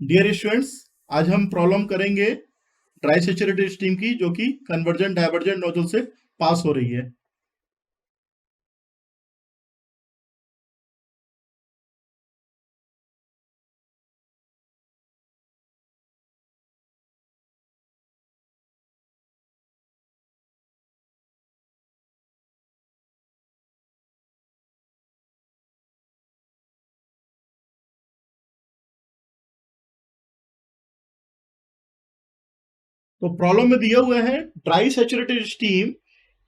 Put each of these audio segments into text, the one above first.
Dear students, आज हम problem करेंगे ड्राई सैचुरेटेड स्टीम की, जो कि कन्वर्जेंट डाइवर्जेंट नोजल से पास हो रही है। तो प्रॉब्लम में दिया हुआ है, dry saturated steam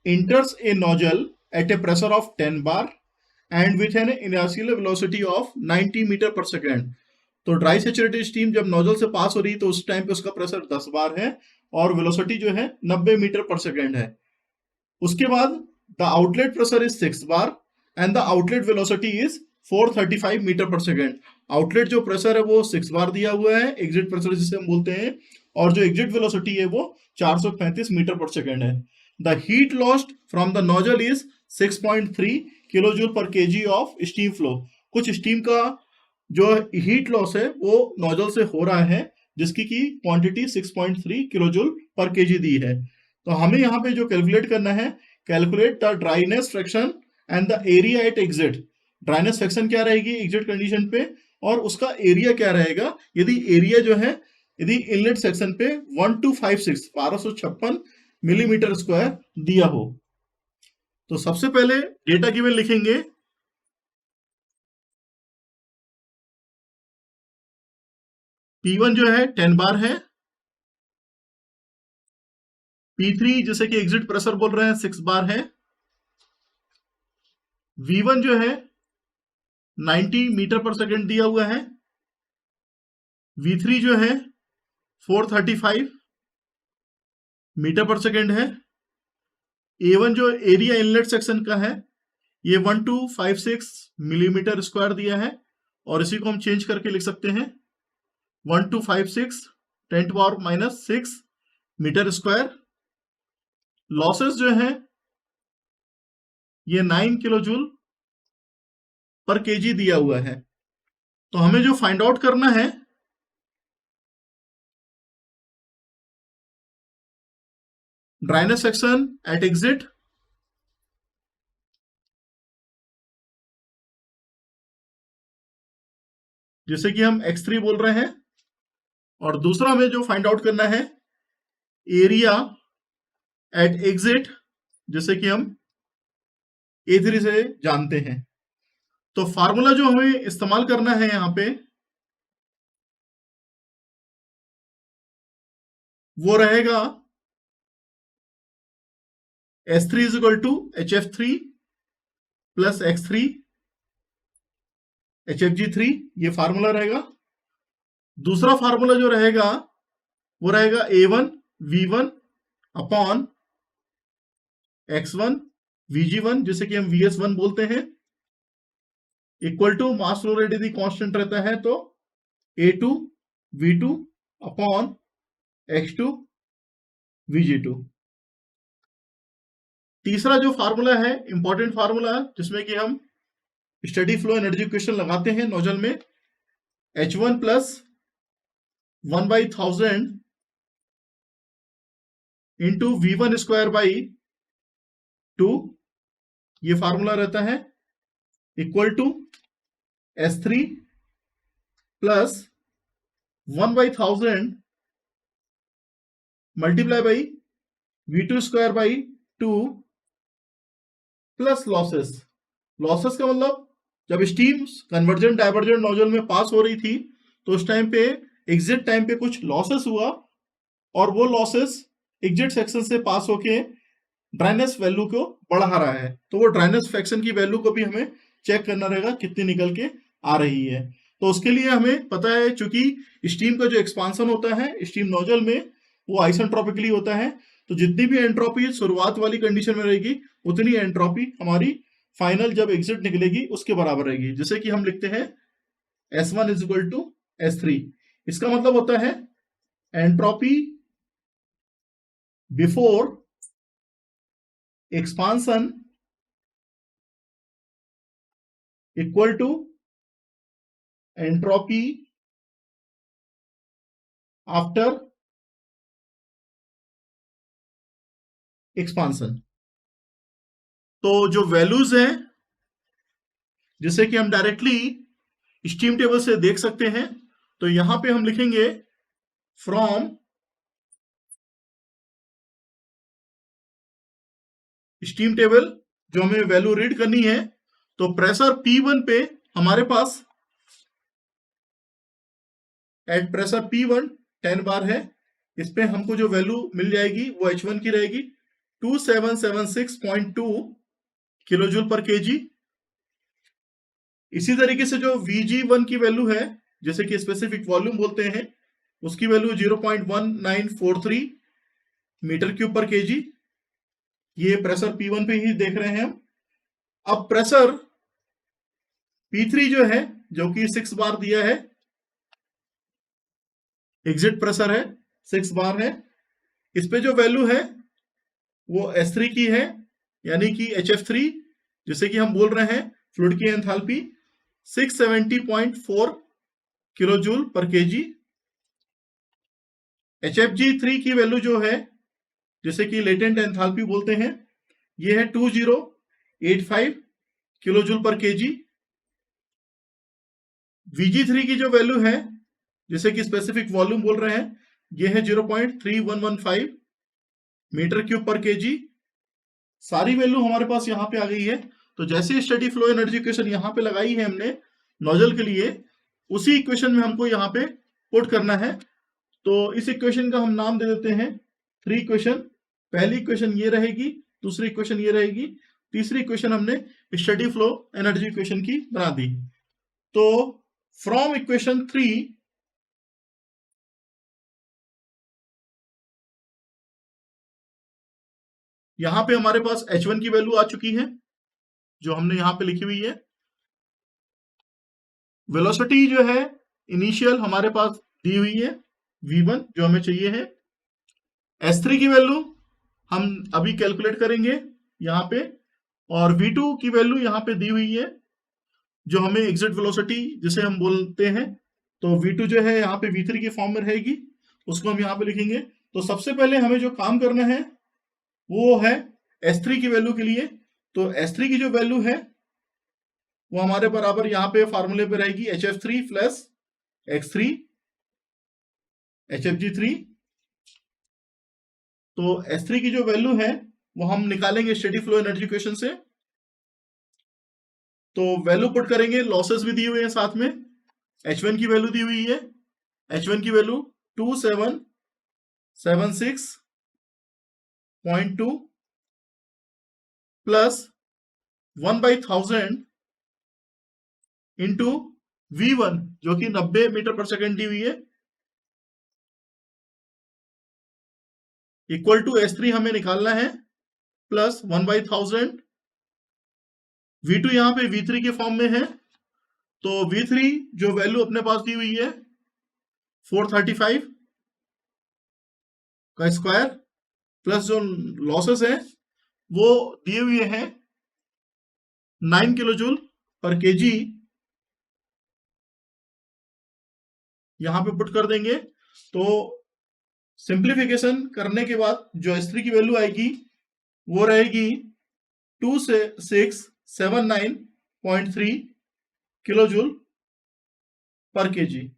enters a nozzle at a pressure of 10 bar and with an inertial velocity of 90 metre per second. तो ड्राई सैचुरेटेड स्टीम जब नोजल से पास हो रही है तो उस टाइम पे उसका प्रेशर 10 बार है और वेलोसिटी जो है 90 मीटर पर सेकेंड है। उसके बाद the outlet pressure is 6 bar and the outlet velocity is 435 metre per second. Outlet जो प्रेशर है वो 6 बार दिया हुआ है, एग्जिट प्रेशर जिसे हम बोलते हैं, और जो एग्जिट वेलोसिटी है वो 435 मीटर पर सेकेंड है। The heat lost from the nozzle is 6.3 kilo joule per KG of steam flow. कुछ स्टीम का जो हीट लॉस है वो नोजल से हो रहा है, जिसकी की quantity 6.3 kilo joule per KG दी है। तो हमें यहाँ पे जो कैलकुलेट करना है, calculate the dryness fraction and the area at exit. Dryness fraction क्या रहेगी एग्जिट कंडीशन पे, और उसका एरिया क्या रहेगा यदि एरिया जो है, यदि इनलेट सेक्शन पे 1256 मिलीमीटर स्क्वायर दिया हो। तो सबसे पहले डेटा गिवन लिखेंगे। P1 जो है 10 बार है, P3 जिसे कि एग्जिट प्रेशर बोल रहे हैं 6 बार है, V1 जो है 90 मीटर पर सेकेंड दिया हुआ है, V3 जो है 435 मीटर पर सेकेंड है, A1 जो एरिया इनलेट सेक्शन का है ये 1256 मिलीमीटर स्क्वायर दिया है, और इसी को हम चेंज करके लिख सकते हैं 1256 10⁻⁻6 मीटर स्क्वायर। लॉसेस जो है ये 9 किलो जूल पर केजी दिया हुआ है। तो हमें जो फाइंड आउट करना है, ड्राइनेस सेक्शन एट एग्जिट, जिसे कि हम x3 बोल रहे हैं, और दूसरा हमें जो फाइंड आउट करना है एरिया एट एग्जिट, जिसे कि हम A3 से जानते हैं। तो फार्मूला जो हमें इस्तेमाल करना है यहाँ पे वो रहेगा S3 is equal to HF3 plus X3 HFG3, ये फार्मूला रहेगा। दूसरा फार्मूला जो रहेगा वो रहेगा A1 V1 upon X1 VG1, जिसे कि हम VS1 बोलते हैं, equal to mass flow rate यदि कांस्टेंट रहता है तो A2 V2 upon X2 VG2। तीसरा जो फार्मूला है इंपॉर्टेंट फार्मूला, जिसमें कि हम स्टडी फ्लो एनर्जी इक्वेशन लगाते हैं नोजल में, H1 plus 1/1000 into V1 square by 2, ये फार्मूला रहता है, equal to S3 plus 1/1000 multiply by V2 square by 2 plus losses. Losses का मतलब जब स्टीम कन्वर्जेंट डाइवर्जेंट नोजल में पास हो रही थी तो उस टाइम पे एग्जिट टाइम पे कुछ लॉसेस हुआ, और वो लॉसेस एग्जिट सेक्शन से पास होके ड्राइनेस वैल्यू को बढ़ा रहा है। तो वो ड्राइनेस फ्रैक्शन की वैल्यू को भी हमें चेक करना रहेगा कितनी निकल के आ रही है। तो उसके लिए हमें पता है, चूंकि स्टीम का जो एक्सपांसन होता है स्टीम नोजल में वो आइसेंट्रोपिकली होता है, तो जितनी भी एंट्रोपी शुरुआत वाली कंडीशन में रहेगी उतनी एंट्रोपी हमारी फाइनल जब एग्जिट निकलेगी उसके बराबर रहेगी। जैसे कि हम लिखते हैं S1 is equal to S3। इसका मतलब होता है entropy before expansion equal to entropy after expansion. तो जो वैल्यूज हैं जिसे कि हम डायरेक्टली स्टीम टेबल से देख सकते हैं, तो यहां पे हम लिखेंगे फ्रॉम स्टीम टेबल, जो हमें वैल्यू रीड करनी है। तो प्रेशर P1 पे हमारे पास एट प्रेशर P1 10 बार है। इस पे हमको जो वैल्यू मिल जाएगी वो H1 की रहेगी 2776.2 किलो जूल पर केजी। इसी तरीके से जो Vg1 की वैल्यू है, जैसे कि स्पेसिफिक वॉल्यूम बोलते हैं, उसकी वैल्यू 0.1943 मीटर क्यूब पर केजी। ये प्रेशर P1 पे ही देख रहे हैं हम। अब प्रेशर P3 जो है, जो कि 6 बार दिया है, एग्जिट प्रेशर है 6 बार है। इस पे जो वैल्यू है वो S3 की है, यानी कि HF3, जिसे कि हम बोल रहे हैं फ्लूइड की enthalpy 670.4 kilo joule per KG. HFG3 की वैल्यू जो है, जिसे कि लेटेंट एंथैल्पी बोलते हैं, ये है 2085 kilo joule per KG. Vg3 की जो वैल्यू है, जिसे कि स्पेसिफिक वॉल्यूम बोल रहे हैं, ये है 0.3115 मीटर क्यूब पर केजी। सारी वैल्यू हमारे पास यहाँ पे आ गई है। तो जैसे स्टेडी फ्लो एनर्जी इक्वेशन यहाँ पे लगाई है हमने नोजल के लिए, उसी इक्वेशन में हमको यहाँ पे पुट करना है। तो इस इक्वेशन का हम नाम दे देते हैं 3 इक्वेशन। पहली इक्वेशन ये रहेगी, दूसरी इक्वेशन ये रहेगी, तीसरी इक्वेशन हमने स्टेडी फ्लो एनर्जी इक्वेशन की बना दी। तो फ्रॉम इक्वेशन 3 यहां पे हमारे पास H1 की वैल्यू आ चुकी है, जो हमने यहां पे लिखी हुई है। वेलोसिटी जो है इनिशियल हमारे पास दी हुई है V1, जो हमें चाहिए है। S3 की वैल्यू हम अभी कैलकुलेट करेंगे यहाँ पे, और V2 की वैल्यू यहाँ पे दी हुई है, जो हमें एग्जिट वेलोसिटी जिसे हम बोलते हैं। तो V2 जो है यहाँ पे V3 की फॉर्म में रहेगी, उसको हम यहाँ पे लिखेंगे। तो सबसे पहले हमें जो काम करना है वो है S3 की वैल्यू के लिए। तो S3 की जो वैल्यू है वो हमारे बराबर यहाँ पे फार्मूले पे रहेगी HF3 प्लस X3 HFG3। तो S3 की जो वैल्यू है वो हम निकालेंगे स्टेडी फ्लो एनर्जी इक्वेशन से। तो वैल्यू पुट करेंगे, लॉसेस भी दिए हुए हैं साथ में। H1 की वैल्यू दी हुई है, H1 की वैल्यू 2776.2 प्लस 1/1000 इंटू V1, जो कि 90 मीटर पर सेकेंड दी हुई है, इक्वल टू S3 हमें निकालना है प्लस 1/1000। V2 यहाँ पे V3 के फॉर्म में है। तो V3 जो वैल्यू अपने पास दी हुई है 435 का स्क्वायर, प्लस जो लॉसेस है वो दिए हुए हैं 9 किलो जूल पर केजी, यहां पे पुट कर देंगे। तो सिंप्लीफिकेशन करने के बाद जो S3 की वैल्यू आएगी वो रहेगी 2679.3 किलो जूल पर केजी।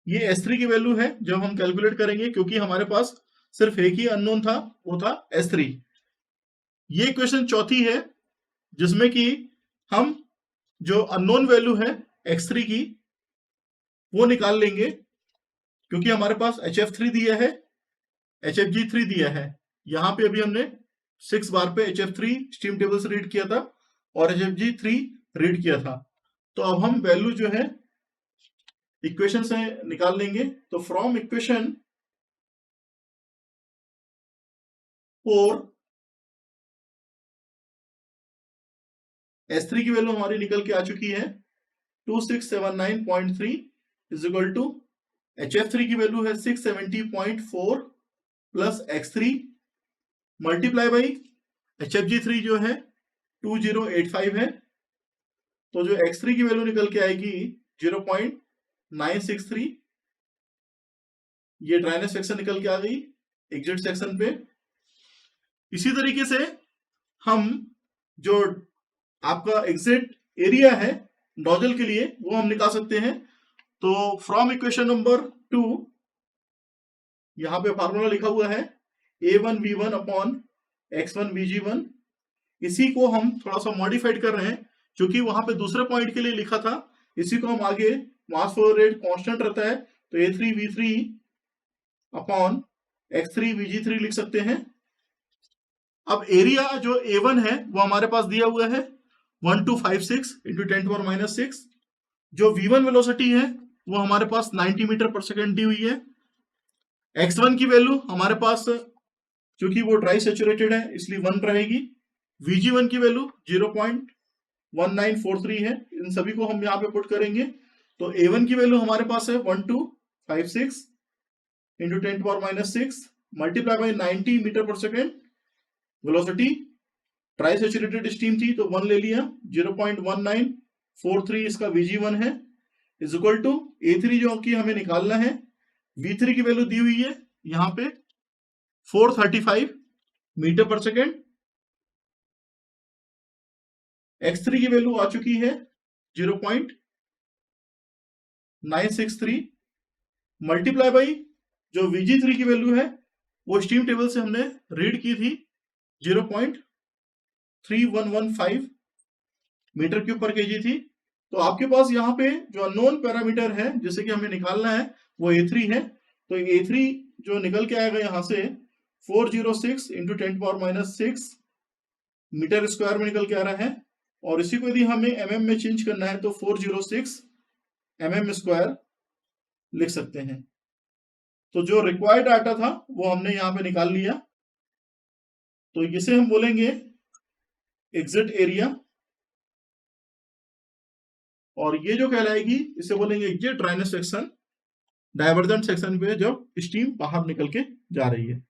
ये S3 की वैल्यू है जब हम कैलकुलेट करेंगे, क्योंकि हमारे पास सिर्फ एक ही अननोन था, वो था S3। ये क्वेश्चन चौथी है जिसमें कि हम जो अननोन वैल्यू है X3 की वो निकाल लेंगे, क्योंकि हमारे पास HF3 दिया है, HFG3 दिया है। यहां पे अभी हमने 6 बार पे HF3 स्टीम टेबल से रीड किया था और HFG3 रीड किया था। तो अब हम वैल्यू जो है इक्वेशन से निकाल लेंगे। तो फ्रॉम इक्वेशन 4 S3 की वैल्यू हमारी निकल के आ चुकी है 2679.3 इज इक्वल टू HF3 की वैल्यू है 670.4 plus X3 multiply by HFG3 जो है 2085 है। तो जो X3 की वैल्यू निकल के आएगी 963, ये ड्राइनेस सेक्शन निकल के आ गई एग्जिट सेक्शन पे। इसी तरीके से हम जो आपका एग्जिट एरिया है नोजल के लिए वो हम निकाल सकते हैं। तो फ्रॉम इक्वेशन नंबर 2 यहां पे फार्मूला लिखा हुआ है A1V1 अपॉन X1 VG1। इसी को हम थोड़ा सा मॉडिफाइड कर रहे हैं, क्योंकि वहां पे दूसरे पॉइंट के लिए लिखा था, इसी को हम आगे मास फ्लो रेट कांस्टेंट रहता है तो A3V3 अपॉन X3 VG3 लिख सकते हैं। अब एरिया जो A1 है वो हमारे पास दिया हुआ है 1256 इंटू 10⁻⁻6। जो V1 वेलोसिटी है वो हमारे पास 90 मीटर पर सेकेंड दी हुई है। X1 की वैल्यू हमारे पास, क्योंकि वो ड्राई सेचुरेटेड है इसलिए 1 रहेगी। VG1 की वैल्यू 0.1943 है। इन सभी को हम यहाँ पे पुट करेंगे तो A1 की वैल्यू हमारे पास है 1256 into 10⁻⁻6 multiply by 90 metre per second. Velocity try saturated steam थी तो 1 ले लिया, 0.1943 इसका VG1 है, इज इक्वल टू A3 जो कि हमें निकालना है, V3 की वैल्यू दी हुई है यहां पे 435 मीटर पर सेकेंड। X3 की वैल्यू आ चुकी है 0.963 मल्टीप्लाई बाई जो VG3 की वैल्यू है वो स्टीम टेबल से हमने रीड की थी 0.3115 मीटर क्यूब पर केजी थी। तो आपके पास यहाँ पे जो अननोन पैरामीटर है जिसे कि हमें निकालना है वो A3 है। तो A3 जो निकल के आएगा यहाँ से 406 इंटू 10⁻⁻6 मीटर स्क्वायर में निकल के आ रहा है, और इसी को यदि हमें mm में चेंज करना है तो 406 mm स्क्वायर लिख सकते हैं। तो जो रिक्वायर्ड डाटा था वो हमने यहाँ पे निकाल लिया। तो इसे हम बोलेंगे एग्जिट एरिया, और ये जो कहलाएगी इसे बोलेंगे exit dryness section, divergent section पे जब स्टीम बाहर निकल के जा रही है।